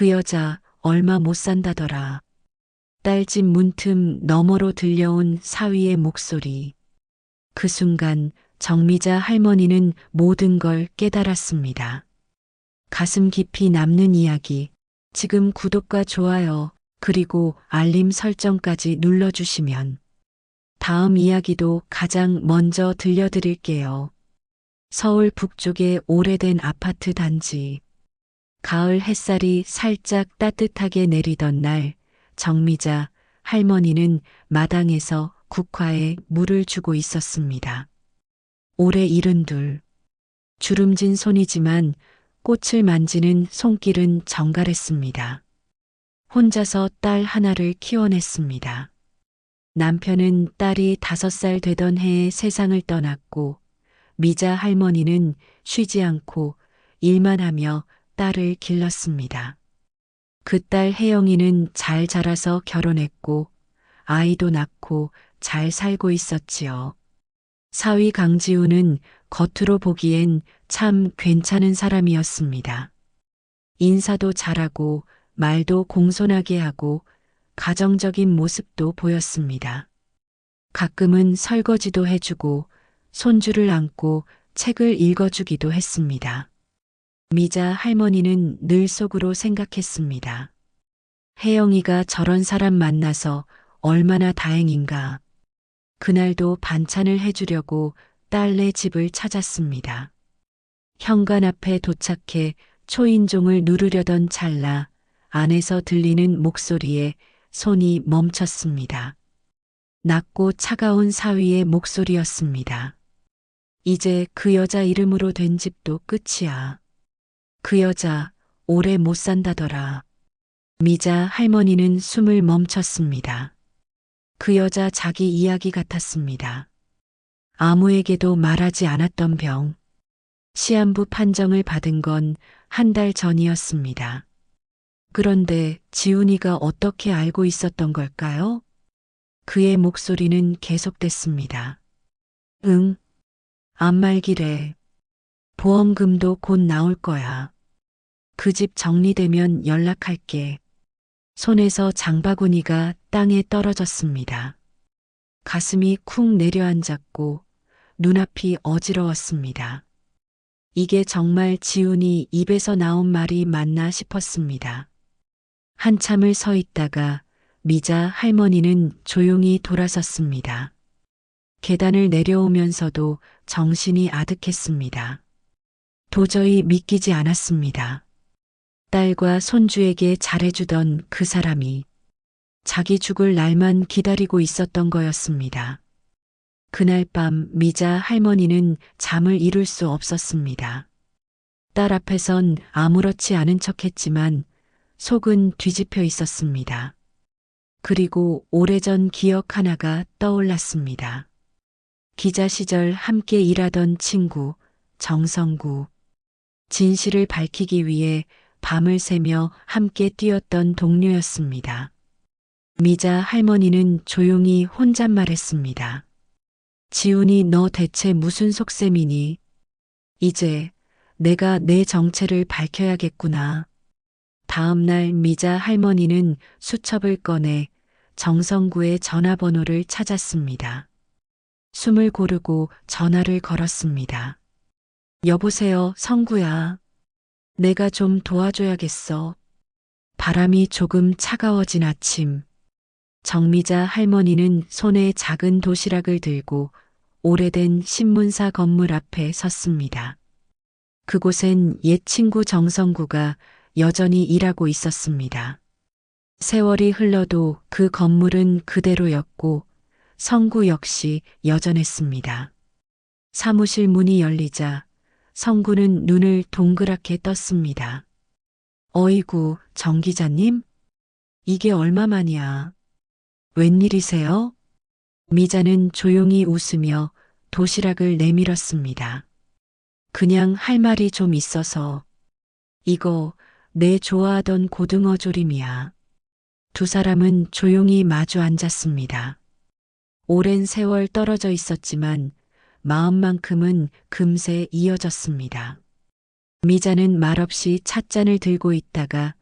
그 여자 얼마 못 산다더라. 딸집 문틈 너머로 들려온 사위의 목소리. 그 순간 정미자 할머니는 모든 걸 깨달았습니다. 가슴 깊이 남는 이야기. 지금 구독과 좋아요, 그리고 알림 설정까지 눌러주시면 다음 이야기도 가장 먼저 들려드릴게요. 서울 북쪽의 오래된 아파트 단지. 가을 햇살이 살짝 따뜻하게 내리던 날, 정미자 할머니는 마당에서 국화에 물을 주고 있었습니다. 올해 72. 주름진 손이지만 꽃을 만지는 손길은 정갈했습니다. 혼자서 딸 하나를 키워냈습니다. 남편은 딸이 5살 되던 해에 세상을 떠났고, 미자 할머니는 쉬지 않고 일만 하며 딸을 길렀습니다. 그 딸 혜영이는 잘 자라서 결혼했고 아이도 낳고 잘 살고 있었지요. 사위 강지우는 겉으로 보기엔 참 괜찮은 사람이었습니다. 인사도 잘하고 말도 공손하게 하고 가정적인 모습도 보였습니다. 가끔은 설거지도 해주고 손주를 안고 책을 읽어주기도 했습니다. 미자 할머니는 늘 속으로 생각했습니다. 혜영이가 저런 사람 만나서 얼마나 다행인가. 그날도 반찬을 해주려고 딸네 집을 찾았습니다. 현관 앞에 도착해 초인종을 누르려던 찰나 안에서 들리는 목소리에 손이 멈췄습니다. 낮고 차가운 사위의 목소리였습니다. 이제 그 여자 이름으로 된 집도 끝이야. 그 여자 오래 못 산다더라. 미자 할머니는 숨을 멈췄습니다. 그 여자 자기 이야기 같았습니다. 아무에게도 말하지 않았던 병. 시한부 판정을 받은 건 한 달 전이었습니다. 그런데 지훈이가 어떻게 알고 있었던 걸까요? 그의 목소리는 계속됐습니다. 응, 안 말기래. 보험금도 곧 나올 거야. 그 집 정리되면 연락할게. 손에서 장바구니가 땅에 떨어졌습니다. 가슴이 쿵 내려앉았고 눈앞이 어지러웠습니다. 이게 정말 지훈이 입에서 나온 말이 맞나 싶었습니다. 한참을 서 있다가 미자 할머니는 조용히 돌아섰습니다. 계단을 내려오면서도 정신이 아득했습니다. 도저히 믿기지 않았습니다. 딸과 손주에게 잘해주던 그 사람이 자기 죽을 날만 기다리고 있었던 거였습니다. 그날 밤 미자 할머니는 잠을 이룰 수 없었습니다. 딸 앞에선 아무렇지 않은 척했지만 속은 뒤집혀 있었습니다. 그리고 오래전 기억 하나가 떠올랐습니다. 기자 시절 함께 일하던 친구 정성구. 진실을 밝히기 위해 밤을 새며 함께 뛰었던 동료였습니다. 미자 할머니는 조용히 혼잣말했습니다. 지훈이 너 대체 무슨 속셈이니? 이제 내가 내 정체를 밝혀야겠구나. 다음 날 미자 할머니는 수첩을 꺼내 정성구의 전화번호를 찾았습니다. 숨을 고르고 전화를 걸었습니다. 여보세요, 성구야. 내가 좀 도와줘야겠어. 바람이 조금 차가워진 아침. 정미자 할머니는 손에 작은 도시락을 들고 오래된 신문사 건물 앞에 섰습니다. 그곳엔 옛 친구 정성구가 여전히 일하고 있었습니다. 세월이 흘러도 그 건물은 그대로였고 성구 역시 여전했습니다. 사무실 문이 열리자 성구는 눈을 동그랗게 떴습니다. 어이구, 정 기자님? 이게 얼마만이야? 웬일이세요? 미자는 조용히 웃으며 도시락을 내밀었습니다. 그냥 할 말이 좀 있어서. 이거 내 좋아하던 고등어 조림이야. 두 사람은 조용히 마주 앉았습니다. 오랜 세월 떨어져 있었지만 마음만큼은 금세 이어졌습니다. 미자는 말없이 찻잔을 들고 있다가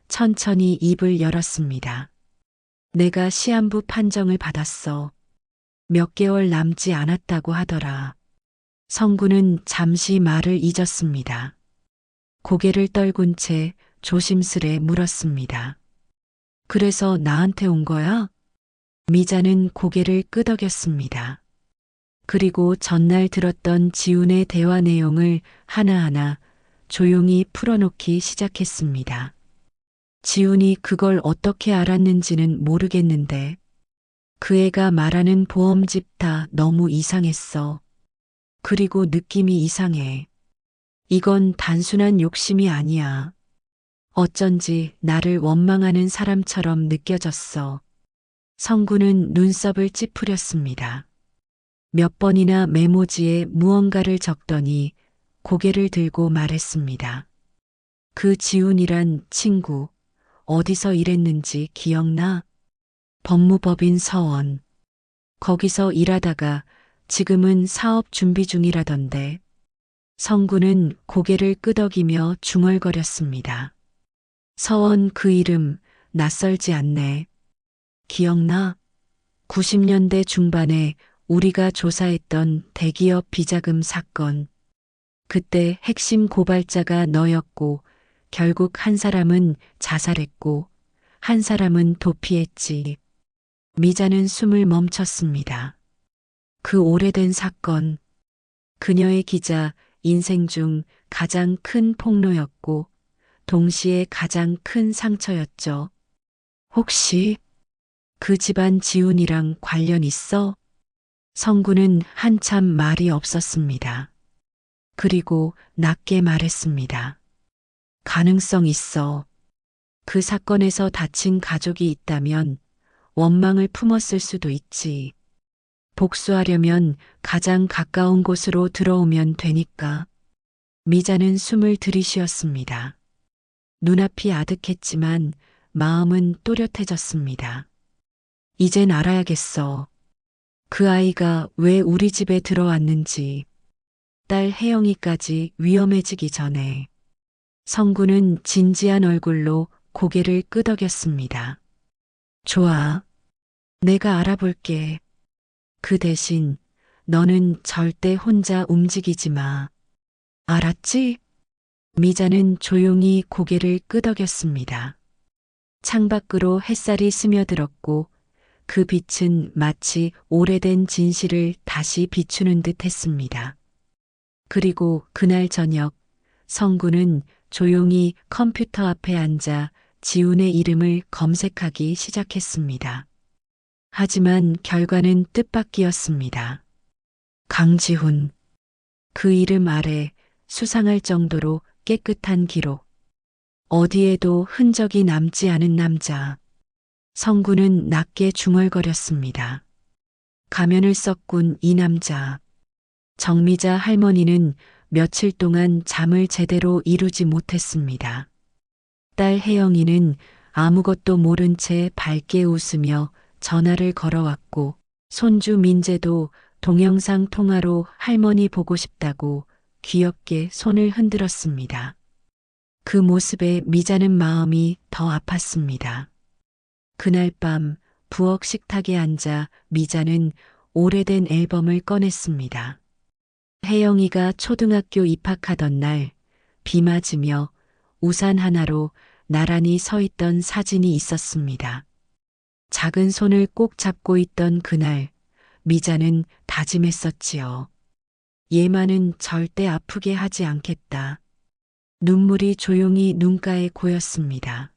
천천히 입을 열었습니다. 내가 시한부 판정을 받았어. 몇 개월 남지 않았다고 하더라. 성구는 잠시 말을 잊었습니다. 고개를 떨군 채 조심스레 물었습니다. 그래서 나한테 온 거야? 미자는 고개를 끄덕였습니다. 그리고 전날 들었던 지훈의 대화 내용을 하나하나 조용히 풀어놓기 시작했습니다. 지훈이 그걸 어떻게 알았는지는 모르겠는데 그 애가 말하는 보험집 다 너무 이상했어. 그리고 느낌이 이상해. 이건 단순한 욕심이 아니야. 어쩐지 나를 원망하는 사람처럼 느껴졌어. 성구는 눈썹을 찌푸렸습니다. 몇 번이나 메모지에 무언가를 적더니 고개를 들고 말했습니다. 그 지훈이란 친구, 어디서 일했는지 기억나? 법무법인 서원. 거기서 일하다가 지금은 사업 준비 중이라던데. 성구는 고개를 끄덕이며 중얼거렸습니다. 서원 그 이름 낯설지 않네. 기억나? 90년대 중반에 우리가 조사했던 대기업 비자금 사건. 그때 핵심 고발자가 너였고 결국 한 사람은 자살했고 한 사람은 도피했지. 미자는 숨을 멈췄습니다. 그 오래된 사건. 그녀의 기자 인생 중 가장 큰 폭로였고 동시에 가장 큰 상처였죠. 혹시 그 집안 지훈이랑 관련 있어? 성구는 한참 말이 없었습니다. 그리고 낮게 말했습니다. 가능성 있어. 그 사건에서 다친 가족이 있다면 원망을 품었을 수도 있지. 복수하려면 가장 가까운 곳으로 들어오면 되니까. 미자는 숨을 들이쉬었습니다. 눈앞이 아득했지만 마음은 또렷해졌습니다. 이젠 알아야겠어. 그 아이가 왜 우리 집에 들어왔는지. 딸 혜영이까지 위험해지기 전에. 성구는 진지한 얼굴로 고개를 끄덕였습니다. 좋아. 내가 알아볼게. 그 대신 너는 절대 혼자 움직이지 마. 알았지? 미자는 조용히 고개를 끄덕였습니다. 창밖으로 햇살이 스며들었고 그 빛은 마치 오래된 진실을 다시 비추는 듯 했습니다. 그리고 그날 저녁 성구는 조용히 컴퓨터 앞에 앉아 지훈의 이름을 검색하기 시작했습니다. 하지만 결과는 뜻밖이었습니다. 강지훈. 그 이름 아래 수상할 정도로 깨끗한 기록. 어디에도 흔적이 남지 않은 남자. 성구는 낮게 중얼거렸습니다. 가면을 썩군 이 남자. 정미자 할머니는 며칠 동안 잠을 제대로 이루지 못했습니다. 딸 혜영이는 아무것도 모른 채 밝게 웃으며 전화를 걸어왔고 손주 민재도 동영상 통화로 할머니 보고 싶다고 귀엽게 손을 흔들었습니다. 그 모습에 미자는 마음이 더 아팠습니다. 그날 밤 부엌 식탁에 앉아 미자는 오래된 앨범을 꺼냈습니다. 혜영이가 초등학교 입학하던 날 비 맞으며 우산 하나로 나란히 서 있던 사진이 있었습니다. 작은 손을 꼭 잡고 있던 그날 미자는 다짐했었지요. 얘만은 절대 아프게 하지 않겠다. 눈물이 조용히 눈가에 고였습니다.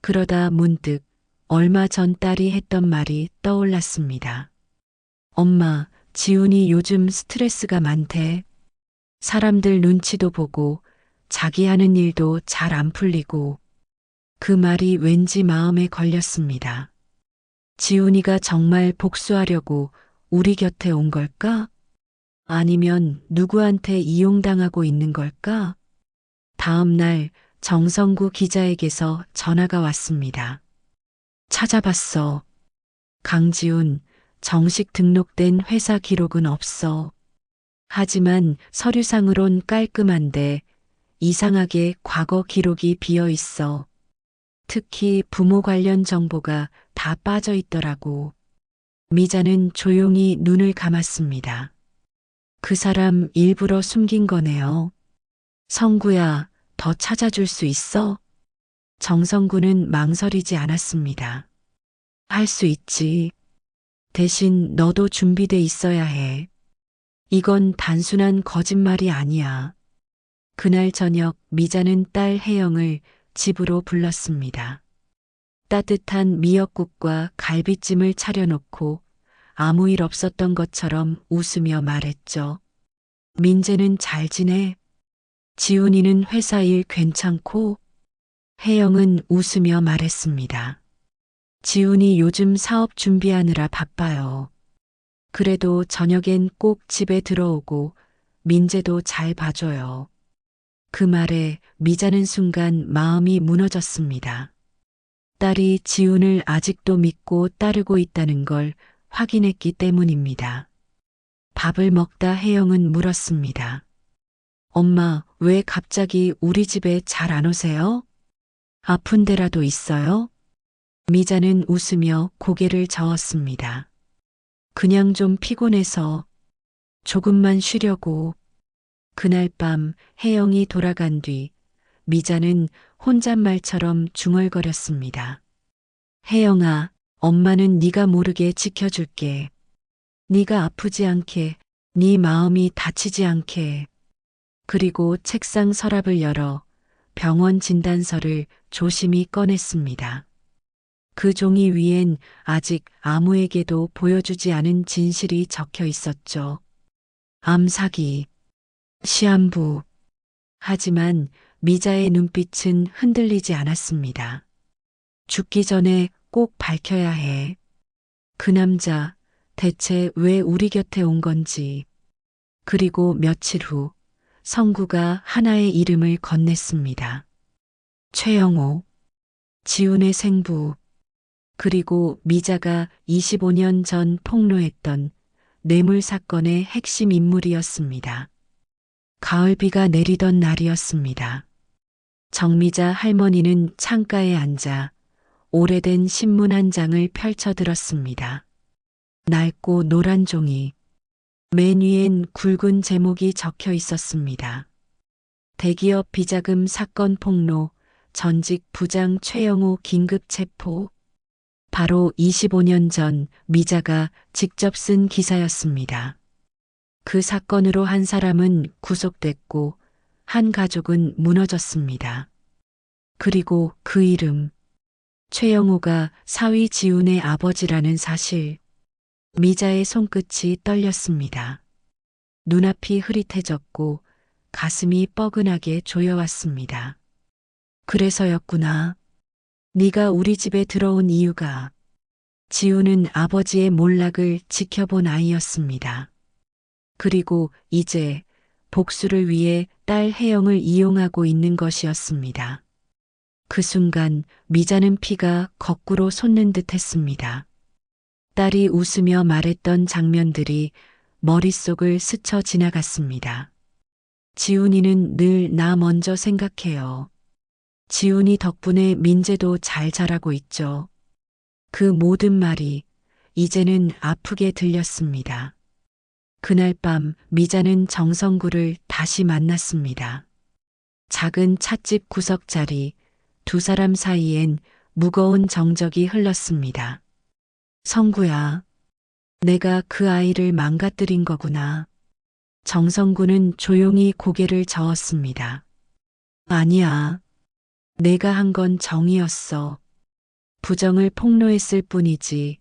그러다 문득 얼마 전 딸이 했던 말이 떠올랐습니다. 엄마, 지훈이 요즘 스트레스가 많대. 사람들 눈치도 보고 자기 하는 일도 잘 안 풀리고. 그 말이 왠지 마음에 걸렸습니다. 지훈이가 정말 복수하려고 우리 곁에 온 걸까? 아니면 누구한테 이용당하고 있는 걸까? 다음 날 정성구 기자에게서 전화가 왔습니다. 찾아봤어. 강지훈, 정식 등록된 회사 기록은 없어. 하지만 서류상으론 깔끔한데 이상하게 과거 기록이 비어 있어. 특히 부모 관련 정보가 다 빠져 있더라고. 미자는 조용히 눈을 감았습니다. 그 사람 일부러 숨긴 거네요. 성구야, 더 찾아줄 수 있어? 정성구는 망설이지 않았습니다. 할 수 있지. 대신 너도 준비돼 있어야 해. 이건 단순한 거짓말이 아니야. 그날 저녁 미자는 딸 혜영을 집으로 불렀습니다. 따뜻한 미역국과 갈비찜을 차려놓고 아무 일 없었던 것처럼 웃으며 말했죠. 민재는 잘 지내? 지훈이는 회사 일 괜찮고? 혜영은 웃으며 말했습니다. 지훈이 요즘 사업 준비하느라 바빠요. 그래도 저녁엔 꼭 집에 들어오고 민재도 잘 봐줘요. 그 말에 미자는 순간 마음이 무너졌습니다. 딸이 지훈을 아직도 믿고 따르고 있다는 걸 확인했기 때문입니다. 밥을 먹다 혜영은 물었습니다. 엄마, 왜 갑자기 우리 집에 잘 안 오세요? 아픈 데라도 있어요? 미자는 웃으며 고개를 저었습니다. 그냥 좀 피곤해서 조금만 쉬려고. 그날 밤 혜영이 돌아간 뒤 미자는 혼잣말처럼 중얼거렸습니다. 혜영아, 엄마는 네가 모르게 지켜줄게. 네가 아프지 않게, 네 마음이 다치지 않게. 그리고 책상 서랍을 열어 병원 진단서를 조심히 꺼냈습니다. 그 종이 위엔 아직 아무에게도 보여주지 않은 진실이 적혀 있었죠. 암사기, 시한부. 하지만 미자의 눈빛은 흔들리지 않았습니다. 죽기 전에 꼭 밝혀야 해. 그 남자 대체 왜 우리 곁에 온 건지. 그리고 며칠 후 성구가 하나의 이름을 건넸습니다. 최영호, 지훈의 생부, 그리고 미자가 25년 전 폭로했던 뇌물 사건의 핵심 인물이었습니다. 가을비가 내리던 날이었습니다. 정미자 할머니는 창가에 앉아 오래된 신문 한 장을 펼쳐들었습니다. 낡고 노란 종이, 맨 위엔 굵은 제목이 적혀 있었습니다. 대기업 비자금 사건 폭로, 전직 부장 최영호 긴급 체포. 바로 25년 전 미자가 직접 쓴 기사였습니다. 그 사건으로 한 사람은 구속됐고 한 가족은 무너졌습니다. 그리고 그 이름, 최영호가 사위 지훈의 아버지라는 사실. 미자의 손끝이 떨렸습니다. 눈앞이 흐릿해졌고 가슴이 뻐근하게 조여왔습니다. 그래서였구나. 네가 우리 집에 들어온 이유가. 지훈은 아버지의 몰락을 지켜본 아이였습니다. 그리고 이제 복수를 위해 딸 혜영을 이용하고 있는 것이었습니다. 그 순간 미자는 피가 거꾸로 솟는 듯 했습니다. 딸이 웃으며 말했던 장면들이 머릿속을 스쳐 지나갔습니다. 지훈이는 늘 나 먼저 생각해요. 지훈이 덕분에 민재도 잘 자라고 있죠. 그 모든 말이 이제는 아프게 들렸습니다. 그날 밤 미자는 정성구를 다시 만났습니다. 작은 찻집 구석자리, 두 사람 사이엔 무거운 정적이 흘렀습니다. 성구야, 내가 그 아이를 망가뜨린 거구나. 정성구는 조용히 고개를 저었습니다. 아니야. 내가 한 건 정이었어. 부정을 폭로했을 뿐이지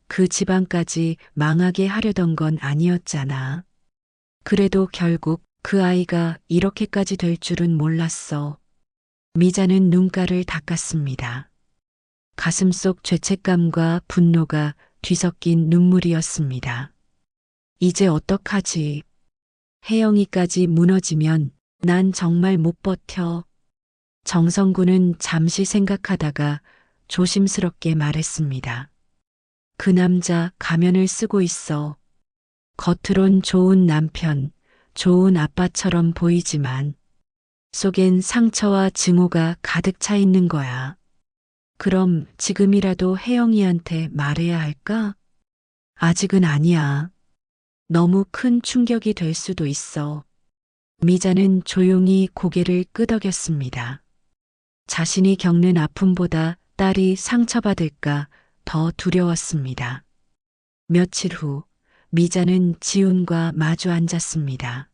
그 집안까지 망하게 하려던 건 아니었잖아. 그래도 결국 그 아이가 이렇게까지 될 줄은 몰랐어. 미자는 눈가를 닦았습니다. 가슴속 죄책감과 분노가 뒤섞인 눈물이었습니다. 이제 어떡하지? 혜영이까지 무너지면 난 정말 못 버텨. 정성구는 잠시 생각하다가 조심스럽게 말했습니다. 그 남자 가면을 쓰고 있어. 겉으론 좋은 남편, 좋은 아빠처럼 보이지만 속엔 상처와 증오가 가득 차 있는 거야. 그럼 지금이라도 혜영이한테 말해야 할까? 아직은 아니야. 너무 큰 충격이 될 수도 있어. 미자는 조용히 고개를 끄덕였습니다. 자신이 겪는 아픔보다 딸이 상처받을까 더 두려웠습니다. 며칠 후 미자는 지훈과 마주 앉았습니다.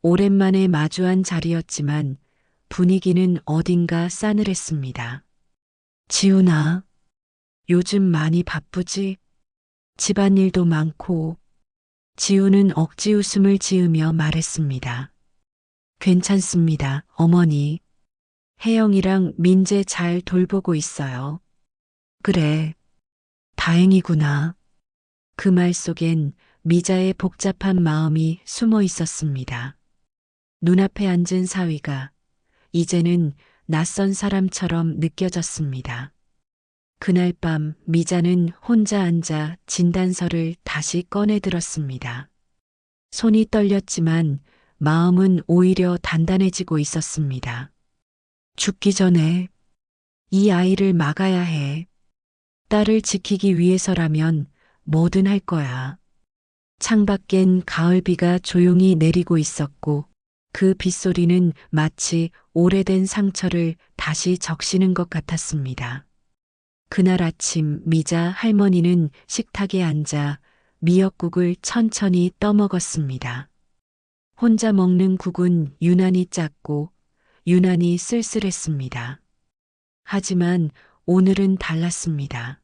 오랜만에 마주한 자리였지만 분위기는 어딘가 싸늘했습니다. 지훈아, 요즘 많이 바쁘지? 집안일도 많고. 지훈은 억지 웃음을 지으며 말했습니다. 괜찮습니다, 어머니. 혜영이랑 민재 잘 돌보고 있어요. 그래, 다행이구나. 그 말 속엔 미자의 복잡한 마음이 숨어 있었습니다. 눈앞에 앉은 사위가 이제는 낯선 사람처럼 느껴졌습니다. 그날 밤 미자는 혼자 앉아 진단서를 다시 꺼내 들었습니다. 손이 떨렸지만 마음은 오히려 단단해지고 있었습니다. 죽기 전에 이 아이를 막아야 해. 딸을 지키기 위해서라면 뭐든 할 거야. 창밖엔 가을비가 조용히 내리고 있었고 그 빗소리는 마치 오래된 상처를 다시 적시는 것 같았습니다. 그날 아침 미자 할머니는 식탁에 앉아 미역국을 천천히 떠먹었습니다. 혼자 먹는 국은 유난히 짰고 유난히 쓸쓸했습니다. 하지만 오늘은 달랐습니다.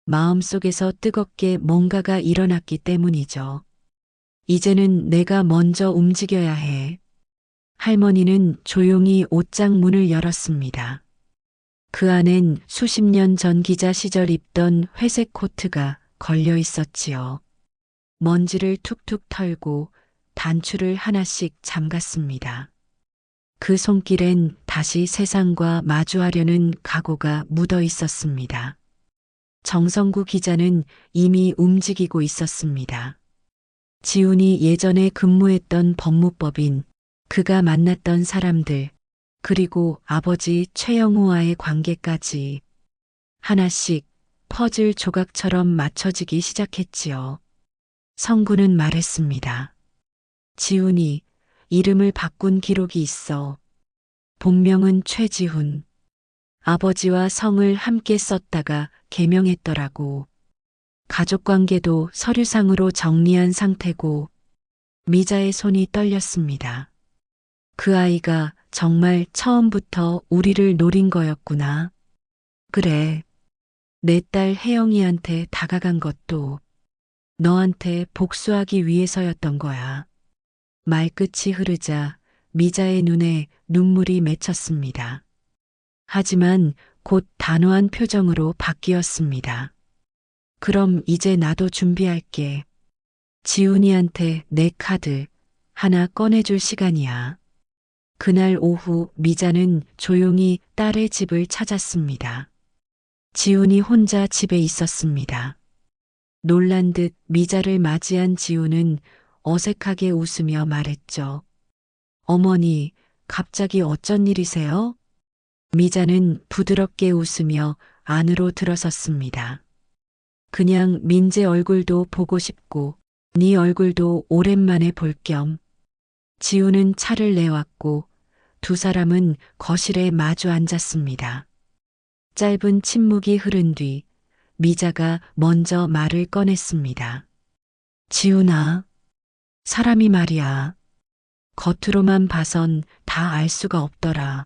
마음속에서 뜨겁게 뭔가가 일어났기 때문이죠. 이제는 내가 먼저 움직여야 해. 할머니는 조용히 옷장 문을 열었습니다. 그 안엔 수십 년 전 기자 시절 입던 회색 코트가 걸려 있었지요. 먼지를 툭툭 털고 단추를 하나씩 잠갔습니다. 그 손길엔 다시 세상과 마주하려는 각오가 묻어 있었습니다. 정성구 기자는 이미 움직이고 있었습니다. 지훈이 예전에 근무했던 법무법인, 그가 만났던 사람들, 그리고 아버지 최영우와의 관계까지 하나씩 퍼즐 조각처럼 맞춰지기 시작했지요. 성구는 말했습니다. 지훈이 이름을 바꾼 기록이 있어. 본명은 최지훈. 아버지와 성을 함께 썼다가 개명했더라고. 가족관계도 서류상으로 정리한 상태고 미자의 손이 떨렸습니다. 그 아이가 정말 처음부터 우리를 노린 거였구나. 그래. 내 딸 혜영이한테 다가간 것도 너한테 복수하기 위해서였던 거야. 말끝이 흐르자 미자의 눈에 눈물이 맺혔습니다. 하지만 곧 단호한 표정으로 바뀌었습니다. 그럼 이제 나도 준비할게. 지훈이한테 내 카드 하나 꺼내줄 시간이야. 그날 오후 미자는 조용히 딸의 집을 찾았습니다. 지훈이 혼자 집에 있었습니다. 놀란 듯 미자를 맞이한 지훈은 어색하게 웃으며 말했죠. 어머니, 갑자기 어쩐 일이세요? 미자는 부드럽게 웃으며 안으로 들어섰습니다. 그냥 민재 얼굴도 보고 싶고 네 얼굴도 오랜만에 볼 겸. 지훈은 차를 내왔고 두 사람은 거실에 마주 앉았습니다. 짧은 침묵이 흐른 뒤 미자가 먼저 말을 꺼냈습니다. 지훈아, 사람이 말이야. 겉으로만 봐선 다 알 수가 없더라.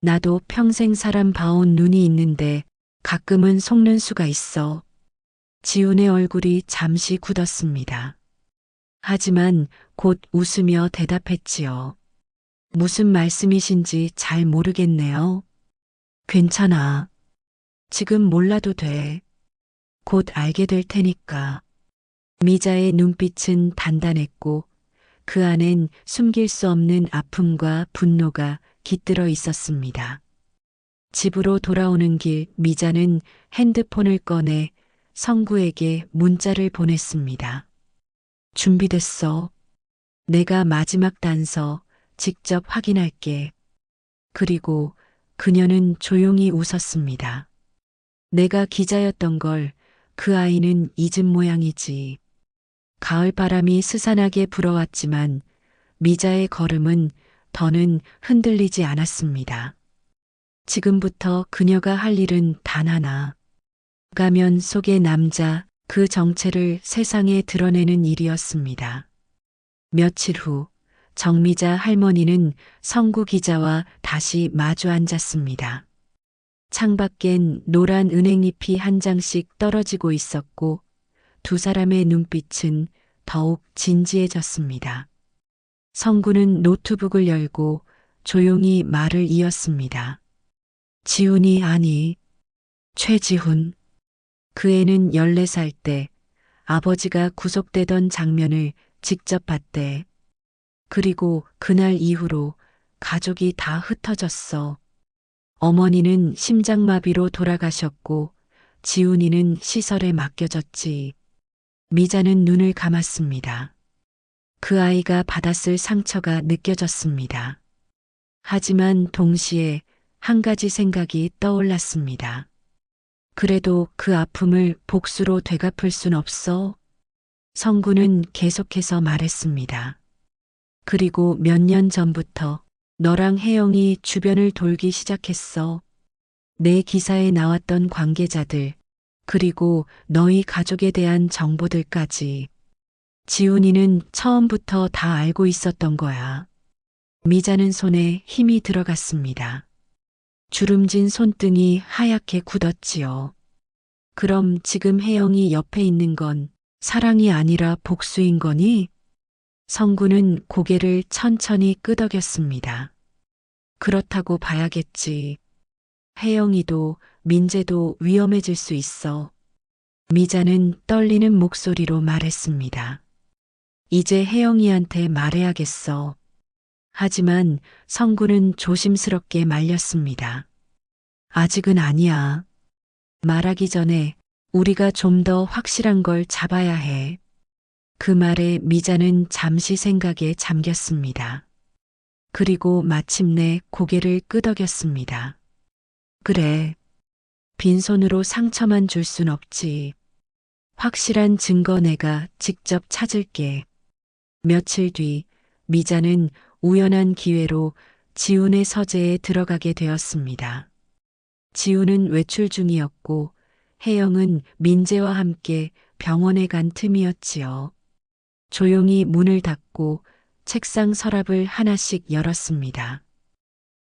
나도 평생 사람 봐온 눈이 있는데 가끔은 속는 수가 있어. 지훈의 얼굴이 잠시 굳었습니다. 하지만 곧 웃으며 대답했지요. 무슨 말씀이신지 잘 모르겠네요. 괜찮아. 지금 몰라도 돼. 곧 알게 될 테니까. 미자의 눈빛은 단단했고 그 안엔 숨길 수 없는 아픔과 분노가 깃들어 있었습니다. 집으로 돌아오는 길 미자는 핸드폰을 꺼내 성구에게 문자를 보냈습니다. 준비됐어. 내가 마지막 단서 직접 확인할게. 그리고 그녀는 조용히 웃었습니다. 내가 기자였던 걸 그 아이는 잊은 모양이지. 가을 바람이 스산하게 불어왔지만 미자의 걸음은 더는 흔들리지 않았습니다. 지금부터 그녀가 할 일은 단 하나. 가면 속의 남자, 그 정체를 세상에 드러내는 일이었습니다. 며칠 후 정미자 할머니는 성구 기자와 다시 마주 앉았습니다. 창밖엔 노란 은행잎이 한 장씩 떨어지고 있었고 두 사람의 눈빛은 더욱 진지해졌습니다. 성구는 노트북을 열고 조용히 말을 이었습니다. 지훈이 아니, 최지훈. 그 애는 14살 때 아버지가 구속되던 장면을 직접 봤대. 그리고 그날 이후로 가족이 다 흩어졌어. 어머니는 심장마비로 돌아가셨고 지훈이는 시설에 맡겨졌지. 미자는 눈을 감았습니다. 그 아이가 받았을 상처가 느껴졌습니다. 하지만 동시에 한 가지 생각이 떠올랐습니다. 그래도 그 아픔을 복수로 되갚을 순 없어. 성구는 계속해서 말했습니다. 그리고 몇 년 전부터 너랑 혜영이 주변을 돌기 시작했어. 내 기사에 나왔던 관계자들, 그리고 너희 가족에 대한 정보들까지. 지훈이는 처음부터 다 알고 있었던 거야. 미자는 손에 힘이 들어갔습니다. 주름진 손등이 하얗게 굳었지요. 그럼 지금 혜영이 옆에 있는 건 사랑이 아니라 복수인 거니? 성구는 고개를 천천히 끄덕였습니다. 그렇다고 봐야겠지. 혜영이도 민재도 위험해질 수 있어. 미자는 떨리는 목소리로 말했습니다. 이제 혜영이한테 말해야겠어. 하지만 성구는 조심스럽게 말렸습니다. 아직은 아니야. 말하기 전에 우리가 좀 더 확실한 걸 잡아야 해. 그 말에 미자는 잠시 생각에 잠겼습니다. 그리고 마침내 고개를 끄덕였습니다. 그래. 빈손으로 상처만 줄 순 없지. 확실한 증거 내가 직접 찾을게. 며칠 뒤 미자는 우연한 기회로 지훈의 서재에 들어가게 되었습니다. 지훈은 외출 중이었고 혜영은 민재와 함께 병원에 간 틈이었지요. 조용히 문을 닫고 책상 서랍을 하나씩 열었습니다.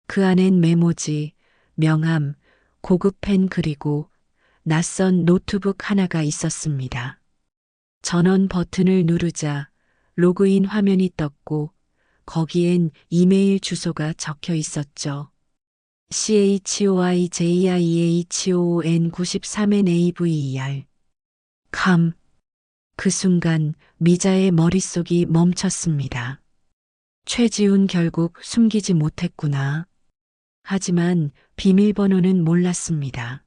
그 안엔 메모지, 명함, 고급 펜 그리고 낯선 노트북 하나가 있었습니다. 전원 버튼을 누르자 로그인 화면이 떴고 거기엔 이메일 주소가 적혀 있었죠. CHOIJIEHON93NAVER. 그 순간 미자의 머릿속이 멈췄습니다. 최지훈 결국 숨기지 못했구나. 하지만 비밀번호는 몰랐습니다.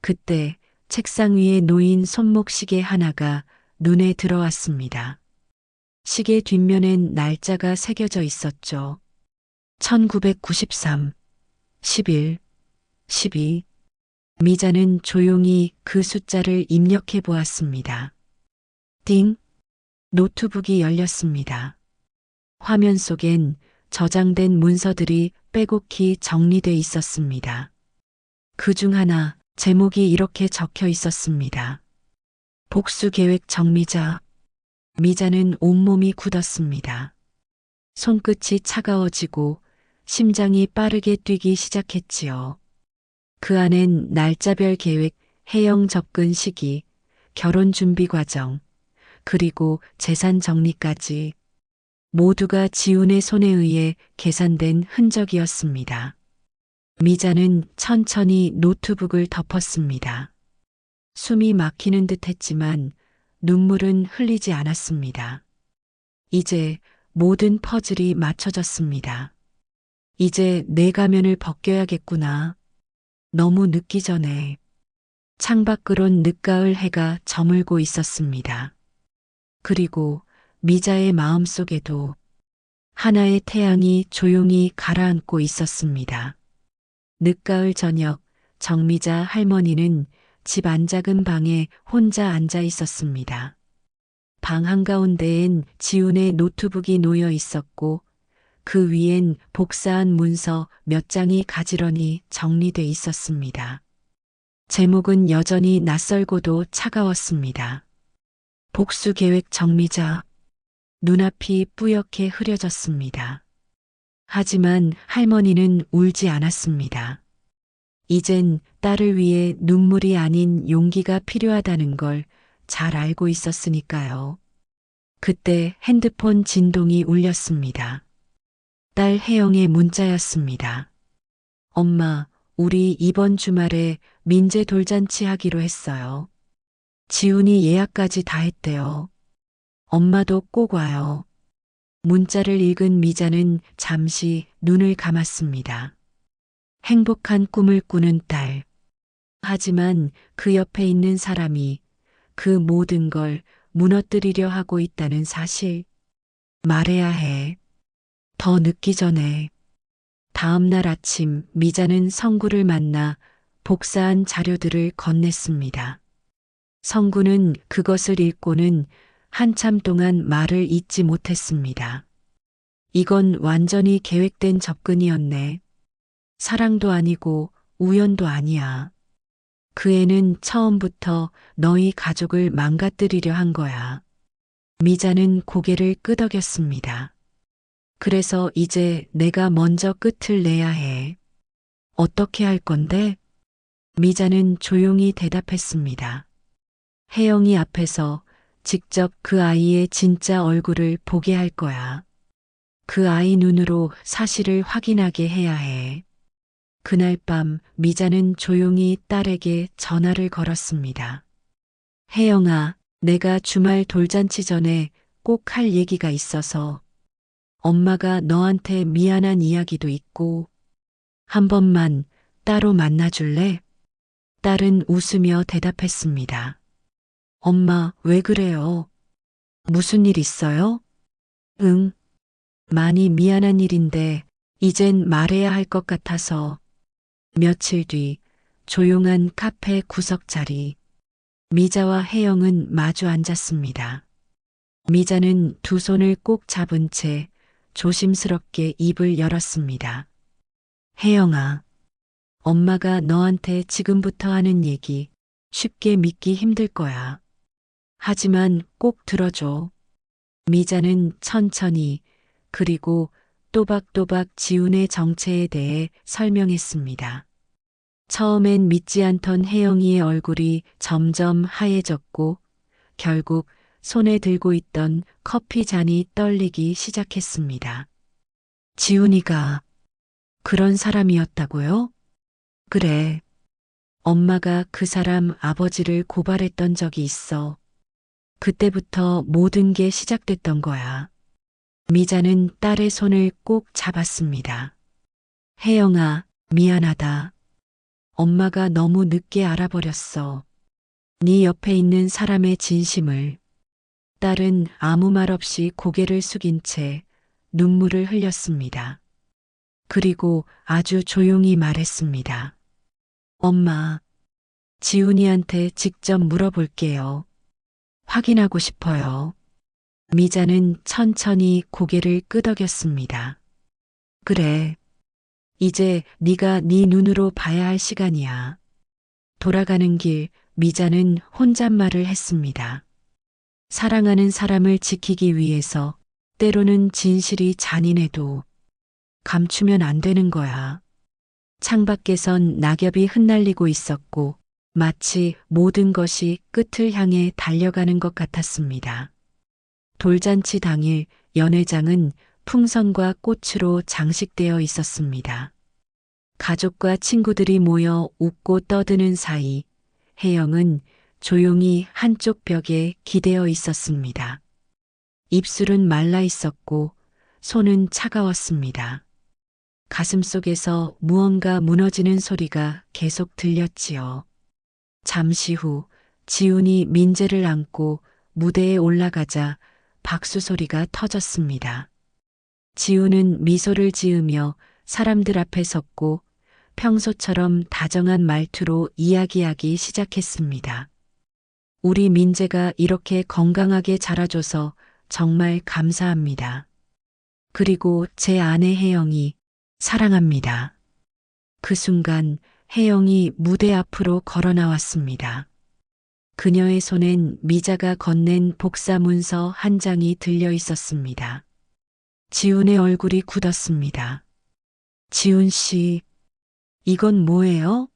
그때 책상 위에 놓인 손목시계 하나가 눈에 들어왔습니다. 시계 뒷면엔 날짜가 새겨져 있었죠. 1993, 11, 12. 미자는 조용히 그 숫자를 입력해 보았습니다. 띵! 노트북이 열렸습니다. 화면 속엔 저장된 문서들이 빼곡히 정리돼 있었습니다. 그중 하나 제목이 이렇게 적혀 있었습니다. 복수 계획 정미자. 미자는 온몸이 굳었습니다. 손끝이 차가워지고 심장이 빠르게 뛰기 시작했지요. 그 안엔 날짜별 계획, 혜영 접근 시기, 결혼 준비 과정, 그리고 재산 정리까지 모두가 지훈의 손에 의해 계산된 흔적이었습니다. 미자는 천천히 노트북을 덮었습니다. 숨이 막히는 듯 했지만 눈물은 흘리지 않았습니다. 이제 모든 퍼즐이 맞춰졌습니다. 이제 내 가면을 벗겨야겠구나. 너무 늦기 전에. 창밖으론 늦가을 해가 저물고 있었습니다. 그리고 미자의 마음속에도 하나의 태양이 조용히 가라앉고 있었습니다. 늦가을 저녁, 정미자 할머니는 집 안작은 방에 혼자 앉아 있었습니다. 방 한가운데엔 지훈의 노트북이 놓여 있었고 그 위엔 복사한 문서 몇 장이 가지런히 정리돼 있었습니다. 제목은 여전히 낯설고도 차가웠습니다. 복수 계획 정미자. 눈앞이 뿌옇게 흐려졌습니다. 하지만 할머니는 울지 않았습니다. 이젠 딸을 위해 눈물이 아닌 용기가 필요하다는 걸 잘 알고 있었으니까요. 그때 핸드폰 진동이 울렸습니다. 딸 혜영의 문자였습니다. 엄마, 우리 이번 주말에 민재 돌잔치 하기로 했어요. 지훈이 예약까지 다 했대요. 엄마도 꼭 와요. 문자를 읽은 미자는 잠시 눈을 감았습니다. 행복한 꿈을 꾸는 딸. 하지만 그 옆에 있는 사람이 그 모든 걸 무너뜨리려 하고 있다는 사실. 말해야 해. 더 늦기 전에. 다음 날 아침 미자는 성구를 만나 복사한 자료들을 건넸습니다. 성구는 그것을 읽고는 한참 동안 말을 잇지 못했습니다. 이건 완전히 계획된 접근이었네. 사랑도 아니고 우연도 아니야. 그 애는 처음부터 너희 가족을 망가뜨리려 한 거야. 미자는 고개를 끄덕였습니다. 그래서 이제 내가 먼저 끝을 내야 해. 어떻게 할 건데? 미자는 조용히 대답했습니다. 혜영이 앞에서 직접 그 아이의 진짜 얼굴을 보게 할 거야. 그 아이 눈으로 사실을 확인하게 해야 해. 그날 밤 미자는 조용히 딸에게 전화를 걸었습니다. 혜영아, 내가 주말 돌잔치 전에 꼭 할 얘기가 있어서 엄마가 너한테 미안한 이야기도 있고 한 번만 따로 만나줄래? 딸은 웃으며 대답했습니다. 엄마, 왜 그래요? 무슨 일 있어요? 응, 많이 미안한 일인데 이젠 말해야 할 것 같아서. 며칠 뒤 조용한 카페 구석 자리. 미자와 혜영은 마주 앉았습니다. 미자는 두 손을 꼭 잡은 채 조심스럽게 입을 열었습니다. 혜영아, 엄마가 너한테 지금부터 하는 얘기 쉽게 믿기 힘들 거야. 하지만 꼭 들어줘. 미자는 천천히 그리고 또박또박 지훈의 정체에 대해 설명했습니다. 처음엔 믿지 않던 혜영이의 얼굴이 점점 하얘졌고 결국 손에 들고 있던 커피 잔이 떨리기 시작했습니다. 지훈이가 그런 사람이었다고요? 그래. 엄마가 그 사람 아버지를 고발했던 적이 있어. 그때부터 모든 게 시작됐던 거야. 미자는 딸의 손을 꼭 잡았습니다. 혜영아, 미안하다. 엄마가 너무 늦게 알아버렸어. 네 옆에 있는 사람의 진심을. 딸은 아무 말 없이 고개를 숙인 채 눈물을 흘렸습니다. 그리고 아주 조용히 말했습니다. 엄마, 지훈이한테 직접 물어볼게요. 확인하고 싶어요. 미자는 천천히 고개를 끄덕였습니다. 그래. 이제 네가 네 눈으로 봐야 할 시간이야. 돌아가는 길 미자는 혼잣말을 했습니다. 사랑하는 사람을 지키기 위해서 때로는 진실이 잔인해도 감추면 안 되는 거야. 창밖에선 낙엽이 흩날리고 있었고 마치 모든 것이 끝을 향해 달려가는 것 같았습니다. 돌잔치 당일 연회장은 풍선과 꽃으로 장식되어 있었습니다. 가족과 친구들이 모여 웃고 떠드는 사이 혜영은 조용히 한쪽 벽에 기대어 있었습니다. 입술은 말라 있었고 손은 차가웠습니다. 가슴 속에서 무언가 무너지는 소리가 계속 들렸지요. 잠시 후 지훈이 민재를 안고 무대에 올라가자 박수 소리가 터졌습니다. 지훈은 미소를 지으며 사람들 앞에 섰고 평소처럼 다정한 말투로 이야기하기 시작했습니다. 우리 민재가 이렇게 건강하게 자라줘서 정말 감사합니다. 그리고 제 아내 혜영이 사랑합니다. 그 순간 혜영이 무대 앞으로 걸어 나왔습니다. 그녀의 손엔 미자가 건넨 복사 문서 한 장이 들려 있었습니다. 지훈의 얼굴이 굳었습니다. 지훈 씨, 이건 뭐예요?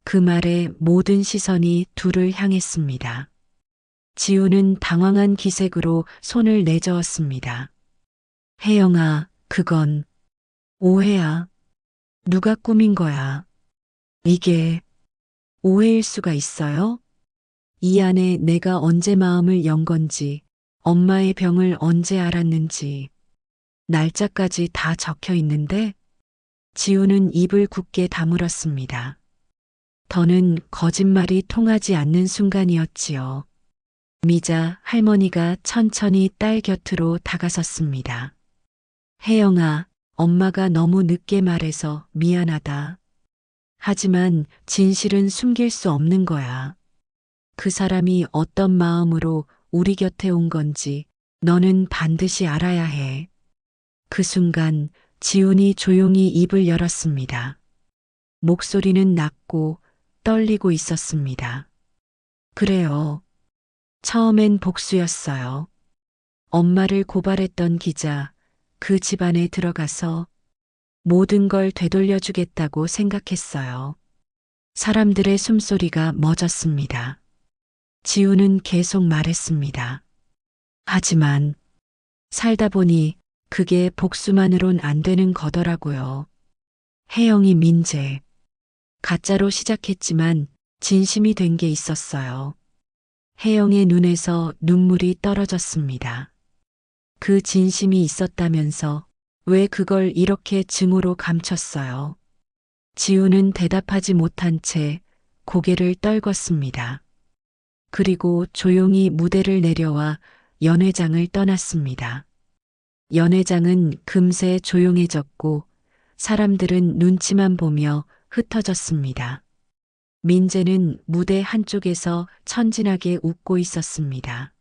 그 말에 모든 시선이 둘을 향했습니다. 지훈은 당황한 기색으로 손을 내저었습니다. 혜영아, 그건 오해야. 누가 꾸민 거야? 이게 오해일 수가 있어요? 이 안에 내가 언제 마음을 연 건지, 엄마의 병을 언제 알았는지, 날짜까지 다 적혀 있는데, 지우는 입을 굳게 다물었습니다. 더는 거짓말이 통하지 않는 순간이었지요. 미자 할머니가 천천히 딸 곁으로 다가섰습니다. 혜영아, 엄마가 너무 늦게 말해서 미안하다. 하지만 진실은 숨길 수 없는 거야. 그 사람이 어떤 마음으로 우리 곁에 온 건지 너는 반드시 알아야 해. 그 순간 지훈이 조용히 입을 열었습니다. 목소리는 낮고 떨리고 있었습니다. 그래요. 처음엔 복수였어요. 엄마를 고발했던 기자, 그 집안에 들어가서 모든 걸 되돌려주겠다고 생각했어요. 사람들의 숨소리가 멎었습니다. 지우는 계속 말했습니다. 하지만 살다 보니 그게 복수만으론 안 되는 거더라고요. 혜영이 민재. 가짜로 시작했지만 진심이 된 게 있었어요. 혜영의 눈에서 눈물이 떨어졌습니다. 그 진심이 있었다면서 왜 그걸 이렇게 증오로 감췄어요? 지우는 대답하지 못한 채 고개를 떨궜습니다. 그리고 조용히 무대를 내려와 연회장을 떠났습니다. 연회장은 금세 조용해졌고 사람들은 눈치만 보며 흩어졌습니다. 민재는 무대 한쪽에서 천진하게 웃고 있었습니다.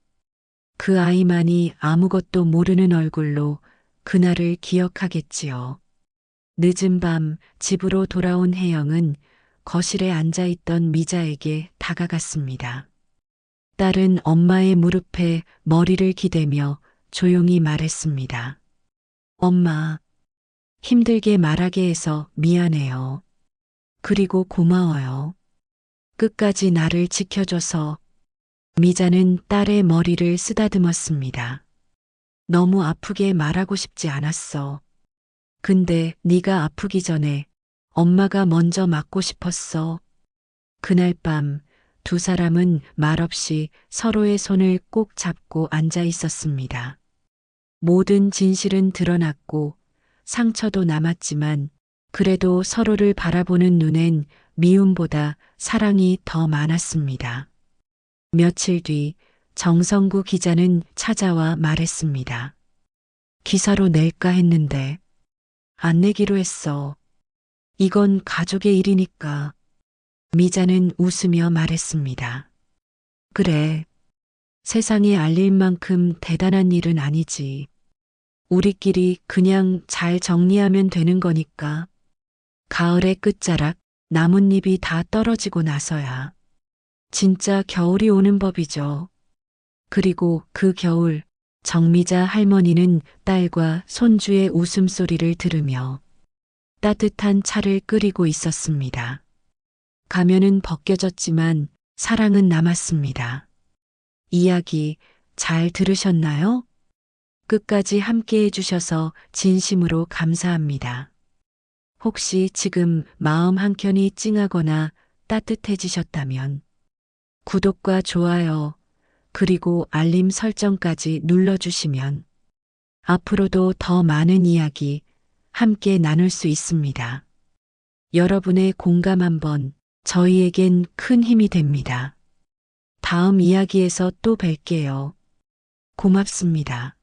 그 아이만이 아무것도 모르는 얼굴로 그날을 기억하겠지요. 늦은 밤 집으로 돌아온 혜영은 거실에 앉아있던 미자에게 다가갔습니다. 딸은 엄마의 무릎에 머리를 기대며 조용히 말했습니다. 엄마, 힘들게 말하게 해서 미안해요. 그리고 고마워요. 끝까지 나를 지켜줘서. 미자는 딸의 머리를 쓰다듬었습니다. 너무 아프게 말하고 싶지 않았어. 근데 네가 아프기 전에 엄마가 먼저 맞고 싶었어. 그날 밤 두 사람은 말없이 서로의 손을 꼭 잡고 앉아 있었습니다. 모든 진실은 드러났고 상처도 남았지만 그래도 서로를 바라보는 눈엔 미움보다 사랑이 더 많았습니다. 며칠 뒤 정성구 기자는 찾아와 말했습니다. 기사로 낼까 했는데 안 내기로 했어. 이건 가족의 일이니까. 미자는 웃으며 말했습니다. 그래. 세상에 알릴 만큼 대단한 일은 아니지. 우리끼리 그냥 잘 정리하면 되는 거니까. 가을의 끝자락, 나뭇잎이 다 떨어지고 나서야. 진짜 겨울이 오는 법이죠. 그리고 그 겨울, 정미자 할머니는 딸과 손주의 웃음소리를 들으며 따뜻한 차를 끓이고 있었습니다. 가면은 벗겨졌지만 사랑은 남았습니다. 이야기 잘 들으셨나요? 끝까지 함께 해주셔서 진심으로 감사합니다. 혹시 지금 마음 한켠이 찡하거나 따뜻해지셨다면 구독과 좋아요, 그리고 알림 설정까지 눌러주시면 앞으로도 더 많은 이야기 함께 나눌 수 있습니다. 여러분의 공감 한번 저희에겐 큰 힘이 됩니다. 다음 이야기에서 또 뵐게요. 고맙습니다.